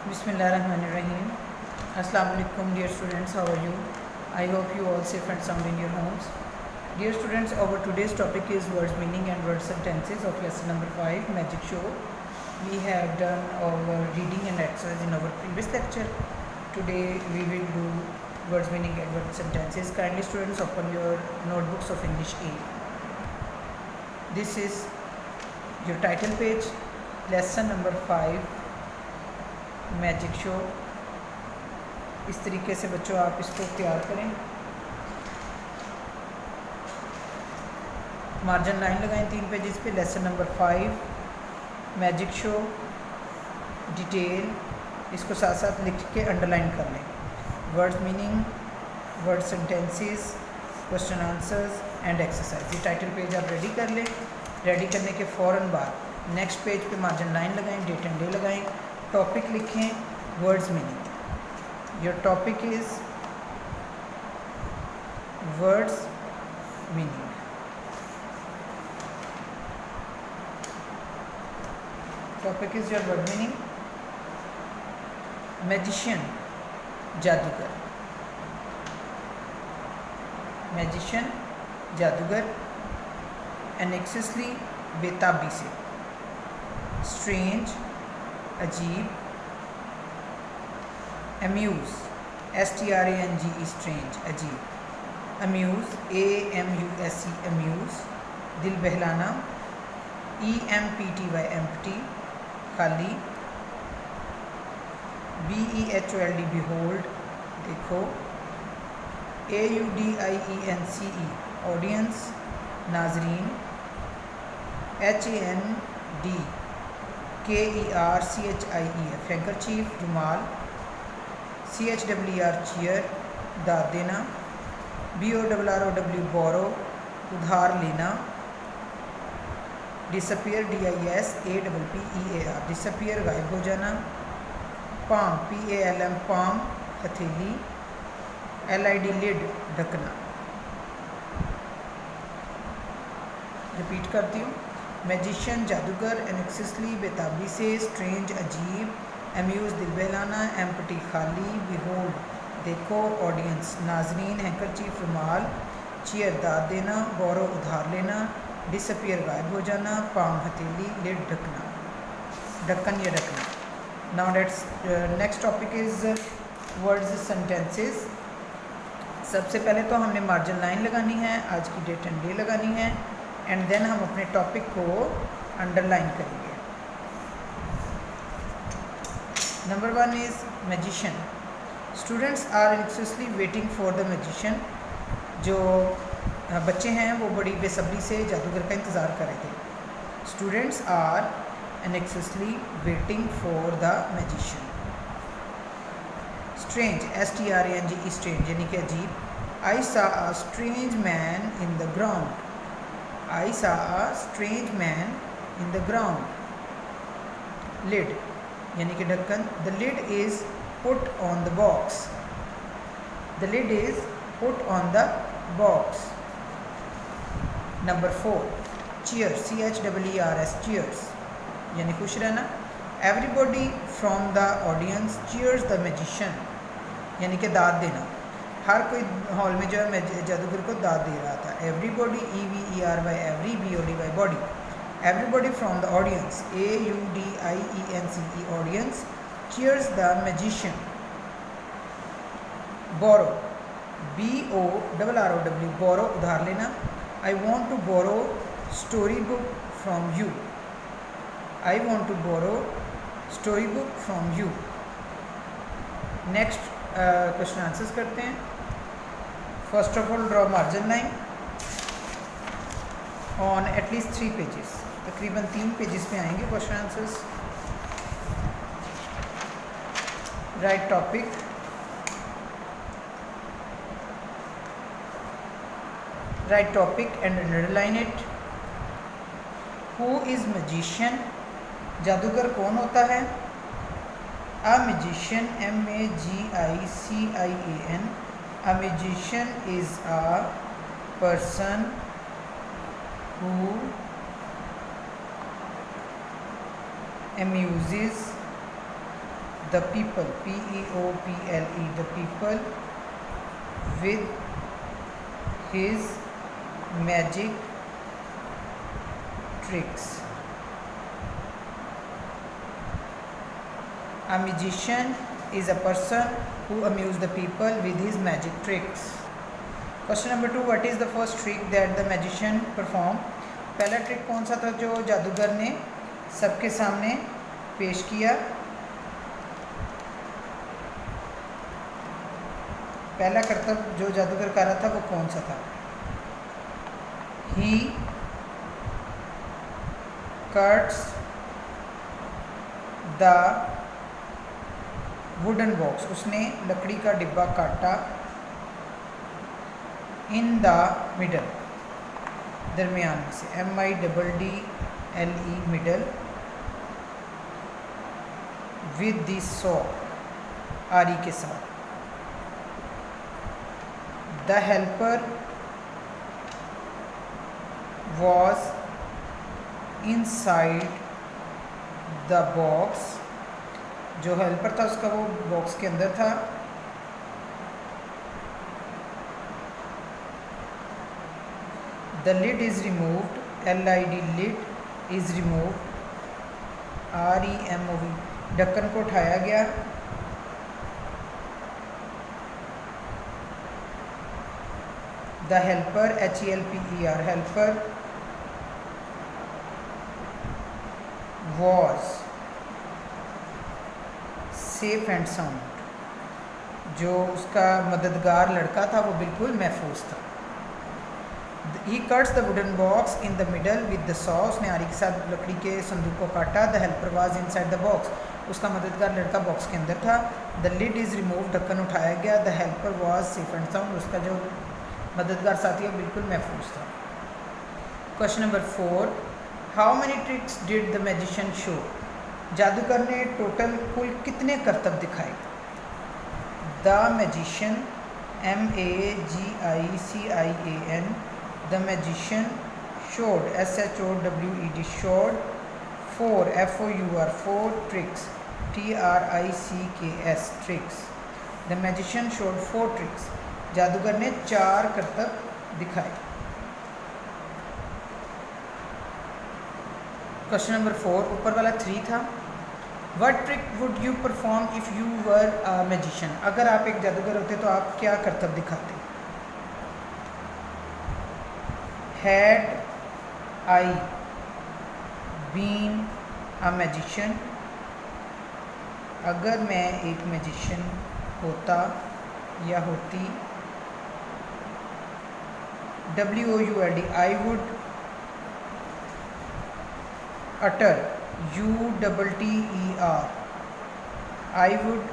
Bismillahirrahmanirrahim. Assalamu alaikum dear students, how are you? I hope you all safe and sound in your homes. Dear students, our today's topic is words meaning and word sentences of lesson number 5, Magic Show. We have done our reading and exercise in our previous lecture. Today we will do words meaning and word sentences. Kindly students open your notebooks of English A. This is your title page, lesson number 5, magic show. इस तरीके से बच्चों आप इसको तैयार करें, margin line लगाएं 3 pages पे। Lesson number 5 magic show, detail, इसको साथ साथ लिख के अंडरलाइन कर लें। Words meaning, word sentences, question answers and exercise. ये टाइटल पेज आप रेडी कर लें। रेडी करने के फ़ौरन बाद नेक्स्ट पेज पे मार्जिन लाइन लगाएं, डेट एंड डे लगाएं, टॉपिक लिखें, words meaning. Your topic is words meaning. Topic is your word meaning. Magician, जादूगर। मैजिशियन, जादूगर। एनेक्ससली, बेताबी से। स्ट्रेंज, अजीब। अम्यूज़, STRANGE, स्ट्रेंज, अजीब। Amuse, AMUSE, Amuse. दिल बहलाना, EMPTY, एम्प्टी, खाली। BEHOLD, behold, देखो। AUDIENCE, ऑडियंस, नाजरीन। HAND KERCHIEF, हैंकरचीफ, रुमाल। CHWR, चेयर, दाद देना। BORROW, बोरो, उधार लेना। डिसअपियर, DISAPPEAR, डिसअपियर, गायब हो जाना। पाम, PALM, पाम, हथेली। LID, लिड, ढकना। रिपीट करती हूँ। मैजिशियन, जादूगर। एनेक्ससली, बेताबी से। स्ट्रेंज, अजीब। अम्यूज़, दिल बहलाना। एम्प्टी, खाली। बिहोल्ड, देखो। ऑडियंस, नाजरीन। हैंकरचीफ, रुमाल। चेयर, दाद देना। बोरो, उधार लेना। डिसअपियर, गायब हो जाना। पाम, हथेली। लिड, ढकना, ढक्कन या ढकना। Now let's next topic is words sentences. सबसे पहले तो हमने मार्जिन लाइन लगानी है, आज की डेट एंड डे लगानी है, एंड देन हम अपने टॉपिक को अंडरलाइन करेंगे। Number 1 is magician. Students are anxiously waiting for the magician. जो बच्चे हैं वो बड़ी बेसब्री से जादूगर का इंतज़ार कर रहे थे। Students are anxiously waiting for the magician. Strange, STRANGE, strange, यानी कि अजीब। I saw a strange man in the ground. I saw a strange man in the ground. Lid, यानी कि ढक्कन। The lid is put on the box. The lid is put on the box. Number 4, cheers, CHEERS, cheers, यानी खुश रहना। Everybody from the audience cheers the magician, यानी कि दाद देना। हर कोई हॉल में जो है जादूगर को दाद दे रहा था। Everybody, EVERY, every, BODY, body. Everybody from the audience, AUDIENCE, audience, cheers the magician. Borrow, BORROW, borrow, उधार लेना। I want to borrow story book from you. I want to borrow story book from you. Next question answers करते हैं। First of all, draw margin line on at least 3 pages. तकरीबन 3 pages में आएंगे question answers. Write topic, write topic and underline it. Who is magician, जादूगर कौन होता है। A magician, MAGICIAN, a magician is a person who amuses the people, P-E-O-P-L-E, the people with his magic tricks. A magician is a person who amuses the people with his magic tricks. Question number 2, what is the first trick that the magician performed? पहला trick कौन सा था जो जादूगर ने सबके सामने पेश किया? पहला करतब जो जादूगर कर रहा था वो कौन सा था? He cuts the wooden box. उसने लकड़ी का डिब्बा काटा. In the middle, दरमियान में से, M-I-D-D-L-E, middle, with the saw, आरी के साथ. The helper was inside the box. जो हेल्पर था उसका वो बॉक्स के अंदर था. The lid is removed, L-I-D, lid is removed, R-E-M-O-V, ढक्कन को उठाया गया. The helper, H-E-L-P-E-R, helper was safe and sound. जो उसका मददगार लड़का था वो बिल्कुल महफूज था. He cuts the wooden box in the middle with the saw. उसने आरी के साथ लकड़ी के संदूक को काटा. The helper was inside the box. उसका मददगार लड़का बॉक्स के अंदर था. The lid is removed, ढक्कन उठाया गया. The helper was safe and sound. उसका जो मददगार साथी है बिल्कुल महफूज था. Question number 4, how many tricks did the magician show? जादूगर ने टोटल कुल कितने करतब दिखाए? The magician, M-A-G-I-C-I-A-N, the magician showed, S-H-O-W-E-D, showed 4, F-O-U-R, 4 tricks, T-R-I-C-K-S, tricks. The magician showed 4 tricks. जादूगर ने 4 करतब दिखाए. क्वेश्चन नंबर 4, ऊपर वाला 3 था. What trick would you perform if you were a magician? अगर आप एक जादूगर होते तो आप क्या करतब दिखाते? Had I been a magician, अगर मैं एक मैजिशियन होता या होती, W-O-U-L-D, I would utter, U-T-T-E-R, I would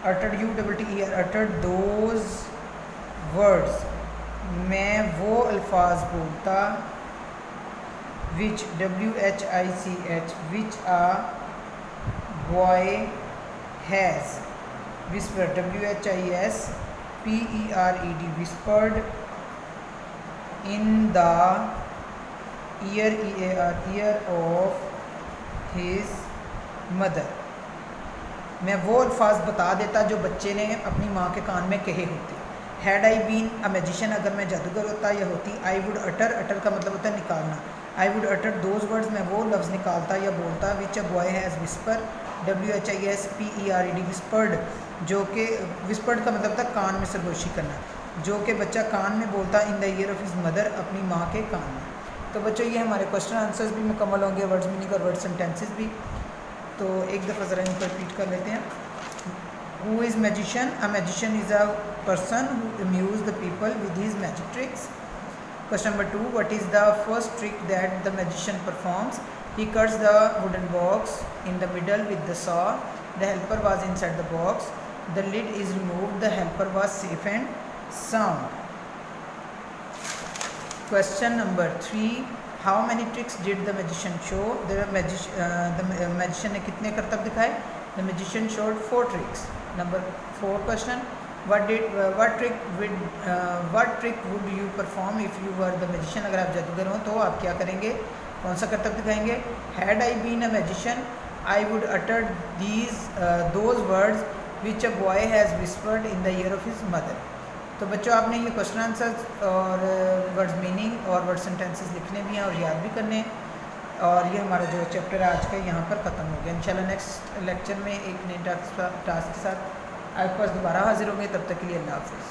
utter, U-T-T-E-R, utter those words, मैं वो अल्फाज बोलता, which, W-H-I-C-H, which a boy has whispered, W-H-I-S-P-E-R-E-D, whispered in the ear, E-A-R, ear of his mother. मैं वो अल्फाज बता देता जो बच्चे ने अपनी माँ के कान में कहे होते. Had I been a magician, अगर मैं जादूगर होता या होती, I would utter, utter का मतलब होता है निकालना, I would utter those words, मैं वो लफ्ज़ निकालता या बोलता, which a boy has whispered, W-H-I-S-P-E-R-E-D, whispered, जो कि whispered का मतलब था कान में सरगोशी करना, जो कि बच्चा कान में बोलता, in the ear of his mother, अपनी माँ के कान में. तो बच्चों ये हमारे क्वेश्चन आंसर्स भी मुकम्मल होंगे, वर्ड्स मीनिंग और वर्ड सेंटेंसेस भी. तो एक दफ़ा ज़रा इनको रिपीट कर लेते हैं. Who is magician? A magician is a person who amuses the people with his magic tricks. Question number 2, what is the first trick that the magician performs? He cuts the wooden box in the middle with the saw. The helper was inside the box. The lid is removed. The helper was safe and sound. Question number 3, how many tricks did the magician show? The magician ने कितने करतब दिखाए? The magician showed 4 tricks. Number 4 question, what trick would you perform if you were the magician? अगर आप जादूगर हो तो आप क्या करेंगे, कौन सा करतब दिखाएंगे? Had I been a magician, I would utter those words which a boy has whispered in the year of his mother. तो बच्चों आपने ये क्वेश्चन आंसर और वर्ड्स मीनिंग और वर्ड सेंटेंसेस लिखने भी हैं और याद भी करने हैं। और ये हमारा जो चैप्टर आज का यहाँ पर ख़त्म हो गया। इंशाल्लाह नेक्स्ट लेक्चर में एक नए टास्क के साथ आपके पास दोबारा हाजिर होंगे। तब तक के लिए अल्लाह हाफ़िज़।